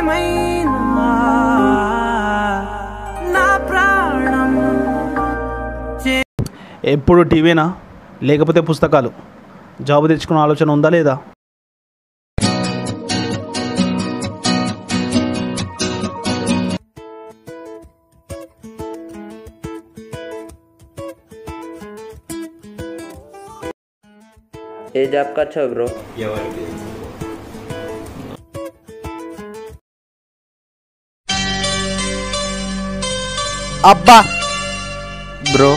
ఏమైనా నా ప్రాణం. ఎప్పుడు టీవీనా లేకపోతే పుస్తకాలు? జాబ్ తెచ్చుకునే ఆలోచన ఉందా లేదా? ఏ జాబ్ का अच्छा ब्रो? అబ్బా బ్రో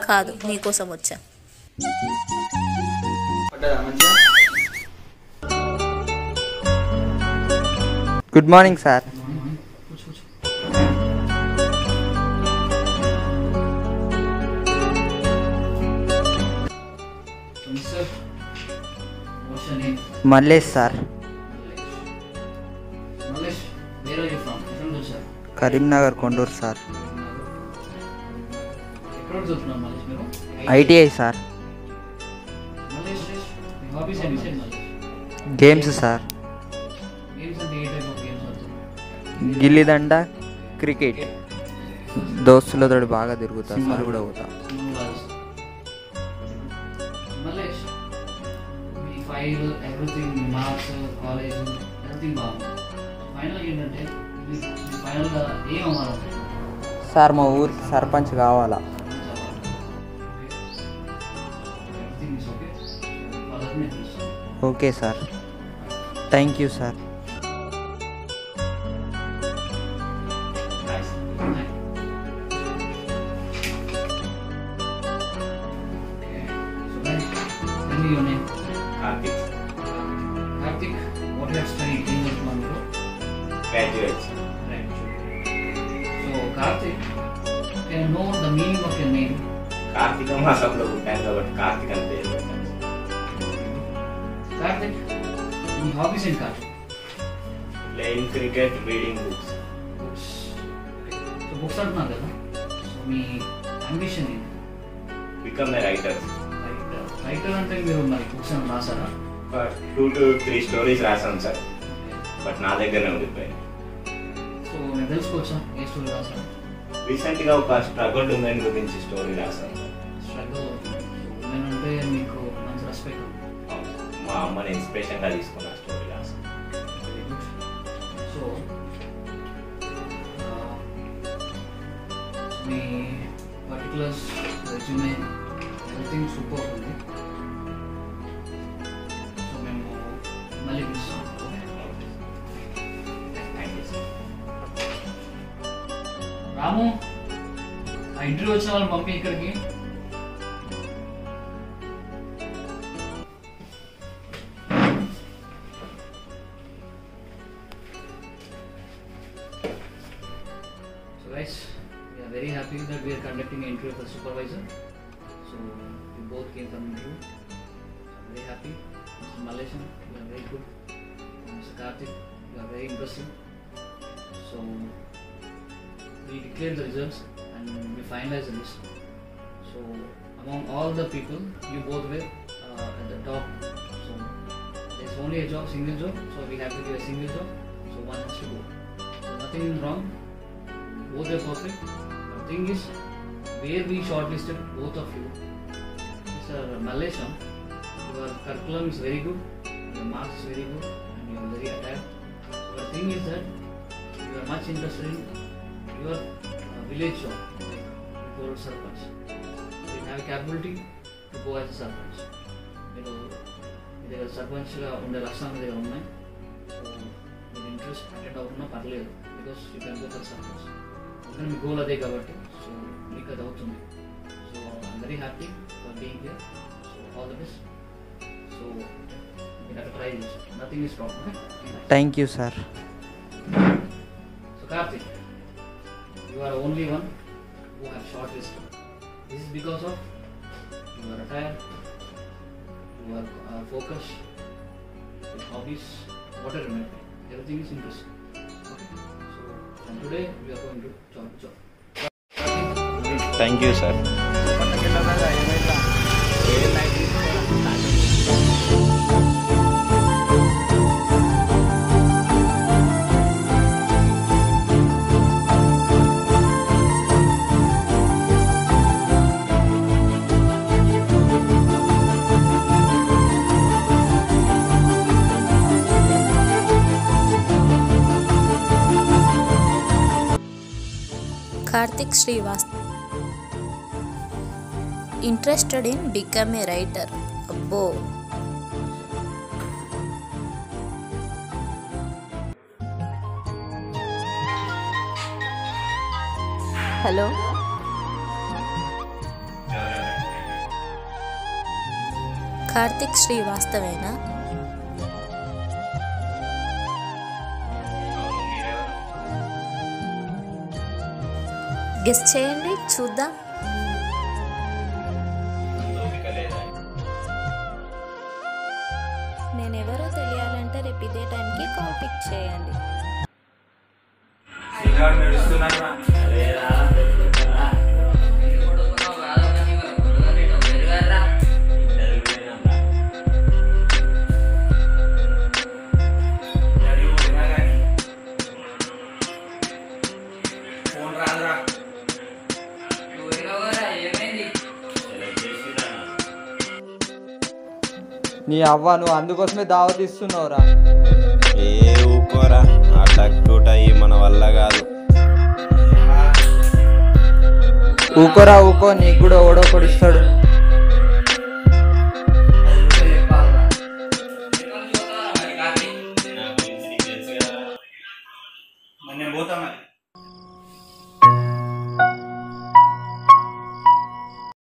కాదు, నీకోసం వచ్చా. Good morning sir. Mallesh sir. Karimnagar Konduru sir. ITI sir. Games sir. గిల్లిదండ, క్రికెట్. దోస్తులతో బాగా తిరుగుతా సార్. కూడా పోతా. సార్ మా ఊరికి సర్పంచ్ కావాలా? Okay sir. Thank you sir. Graduate. So Karthik, can you know the meaning of your name? కార్తీక మాసంలో పుట్టాను కాబట్టి కార్తీక్ అని పేరు పెట్టాను. Karthik, మీ హాబీస్ ఏంటి Karthik? Playing cricket, reading books. So books అంటున్నారు కదా, సో మీ అంబిషన్ ఏంటి? Become a writer. రైటర్ అంటే మీరు మరి బుక్స్ అని రాసారా? 2 to 3 స్టోరీస్ రాసాను సార్, బట్ నా దగ్గరనే ఉండిపోయాయి. సో నేను తెలుసుకోవచ్చా ఏ స్టోరీ రాసాను? రీసెంట్గా ఒక స్ట్రగుల్ ఉమెన్ గురించి స్టోరీ రాసాను. స్ట్రగుల్ ఉమెన్ అంటే మీకు మంచి రెస్పెక్ట్. మా అమ్మని ఇన్స్పిరేషన్గా తీసుకున్న స్టోరీ రాసాను. Very good. సో మీ పర్టికులర్స్, రెజ్యూమే, ఎవ్రీథింగ్ సూపర్ ఉంది. సో మేము మళ్ళీ పిలుస్తాం. రాము, ఆ ఇంటర్వ్యూ వచ్చిన వాళ్ళని పంపి ఇక్కడికి. So guys, we are very happy that we are conducting an interview for supervisor. So we both came from interview. So I'm very happy. Mr. Malaysian, you are very good. Mr. Karthik, you are very interesting. So we declare the results and we finalize the list. So among all the people, you both were at the top. So there's only a job, single job. So we have to give a single job. So one has to go. So nothing is wrong. Both are perfect. The thing is, where we shortlisted both of you, Mr. Malaysian, your curriculum is very good, your marks is very good, and you are very attached. So the thing is that you are much interested in your village job, like you told Sarpanch. So you have a capability to go as a Sarpanch. మీరు మీ దగ్గర సర్పంచ్గా ఉండే లక్షణాలు మీ దగ్గర ఉన్నాయి. So మీరు interest attend అవుతున్నా పర్లేదు, because you can go for sarpanch. అందుకని మీ గోల్ అదే కాబట్టి సో మీకు అది అవుతుంది. So I'm very happy for being here. So all the best. So మీరు అక్కడ ట్రై చేసి nothing is wrong. Thank you sir. So Karthik, you are only one who have shortlisted. This is because of your attire, your focus, hobbies, whatever it may be. Everything is interesting. Okay. So from today we are going to job. Thank you sir. Karthik Srivastav interested in become a writer. అబ్బో, hello, Karthik శ్రీవాస్తవేనా? Guess చేయండి చూద్దాం. నేనెవరో తెలియాలంటే రేపు ఇదే టైంకి call pick చేయండి. నీ అవ్వ, నువ్వు అందుకోసమే దావత్ ఇస్తున్నావురా. ఏ ఊకోరా, అటక్కుట మన వల్ల కాదు. ఊకోరా ఊకో, నీకు కూడా ఓడో కొడిస్తాడు.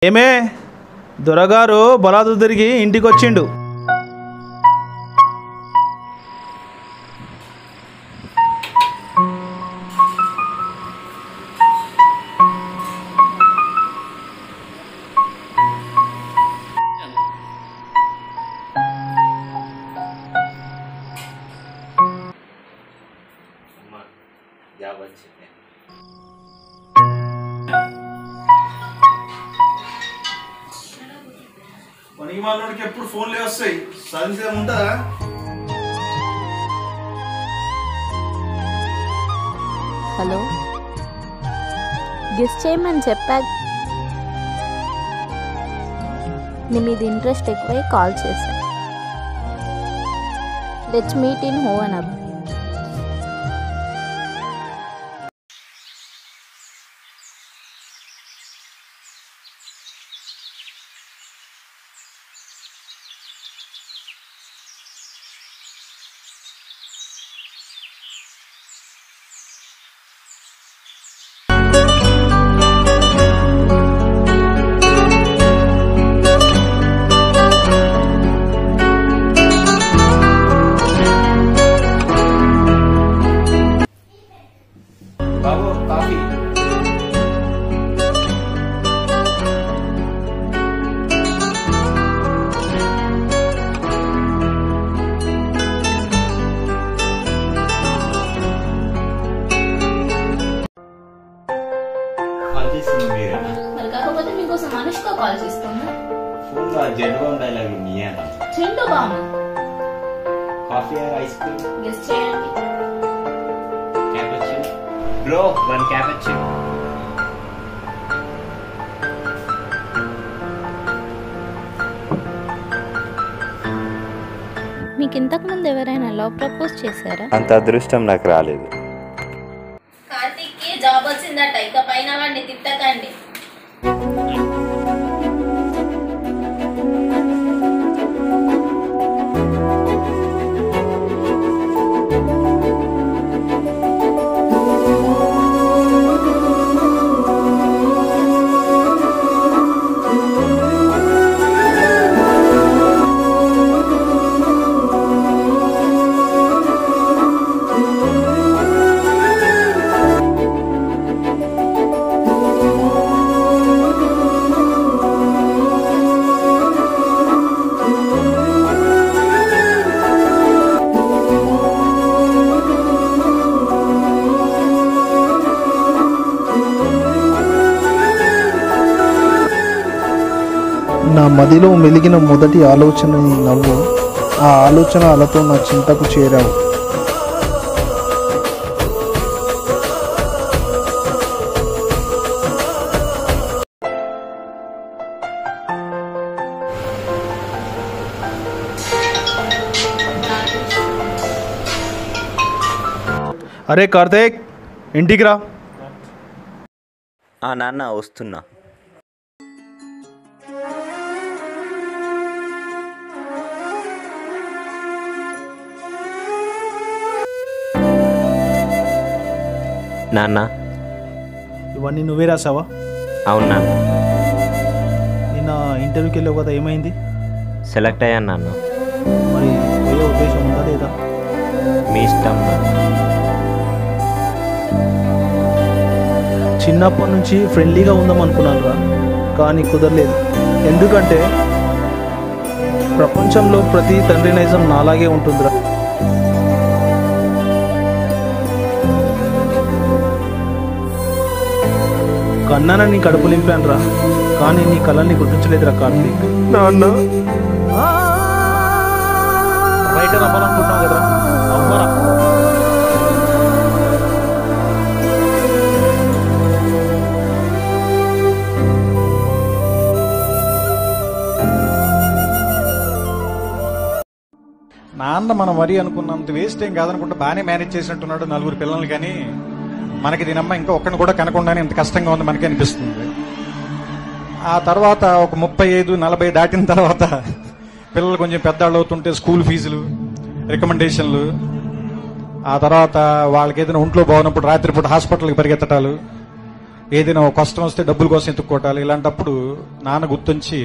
ఏమే, దొరగారు బలాదు తిరిగి ఇంటికి వచ్చిండు. జాబ్ వచ్చింది. పనికి వాళ్ళకి ఎప్పుడు ఫోన్లే వస్తాయి, చదివితే ఉంటుందా? హలో, గెస్ చేయమని చెప్పా. నీ మీద ఇంట్రెస్ట్ ఎక్కువై కాల్ చేశా. Let's meet in hoven up. బాబు కాఫీ. కాల్ చేసింది మీరేనా? మరి కాకపోతే మీకోసం అనుష్క కాల్ చేస్తున్నా. ఫోన్ లో జెండు డైలాగ్ నీయేనా? చెండు బామ. Coffee R Is cream? Guess చేయండి. క్యాపచినో. Bro, one cappuccino. మీకు ఇంతకుముందు ఎవరైనా లవ్ ప్రపోజ్ చేశారా? అంత అదృష్టం నాకు రాలేదు. కార్తీక్కి జాబ్ వచ్చిందట, ఇక పైన వాడిని తిట్టకండి. నా మదిలో మెలిగిన మొదటి ఆలోచన నీ నవ్వు. ఆ ఆలోచన అలతో నా చింతకు చేరావు. అరే కార్తీక్, ఇంటికి రా. నాన్న వస్తున్నా. నాన్న, ఇవన్నీ నువ్వే రాసావా? అవును నాన్న. నిన్న ఇంటర్వ్యూకి వెళ్ళావు కదా, ఏమైంది? సెలెక్ట్ అయ్యాను నాన్న. మరి పోయే ఉద్దేశం ఉందా లేదా? మీ ఇష్టం నాన్న. చిన్నప్పటి నుంచి ఫ్రెండ్లీగా ఉందాం అనుకున్నాను రా, కానీ కుదరలేదు. ఎందుకంటే ప్రపంచంలో ప్రతి తండ్రి నైజం నాలాగే ఉంటుందిరా. కన్నాన నీ కడుపు నింపాను రా, కానీ నీ కళల్ని గుర్తించలేదురా కార్తీక్. నాన్న, రైటర్ అవ్వాలనుకుంటున్నావు కదరా, అవ్వరా. నాన్న మనం మరీ అనుకున్నంత వేస్ట్ ఏం కాదనుకుంటే బాగానే మేనేజ్ చేసినట్టున్నాడు 4 పిల్లల్ని. కానీ మనకి దీనమ్మ ఇంకా ఒక్కడిని కూడా కనకుండానే ఇంత కష్టంగా ఉంది మనకి అనిపిస్తుంది. ఆ తర్వాత ఒక 35-40 దాటిన తర్వాత పిల్లలు కొంచెం పెద్దవాళ్ళు అవుతుంటే స్కూల్ ఫీజులు, రికమెండేషన్లు, ఆ తర్వాత వాళ్ళకి ఏదైనా ఒంట్లో బాగున్నప్పుడు రాత్రిపూట హాస్పిటల్కి పరిగెత్తటాలు, ఏదైనా ఒక కష్టం వస్తే డబ్బుల కోసం ఎత్తుక్కోవటాలు. ఇలాంటప్పుడు నాన్న గుర్తుంచి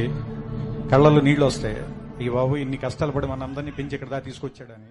కళ్ళల్లో నీళ్లు వస్తాయి. ఈ బాబు ఇన్ని కష్టాలు పడి మన అందరినీ పెంచి ఇక్కడ దాకా తీసుకొచ్చాడని.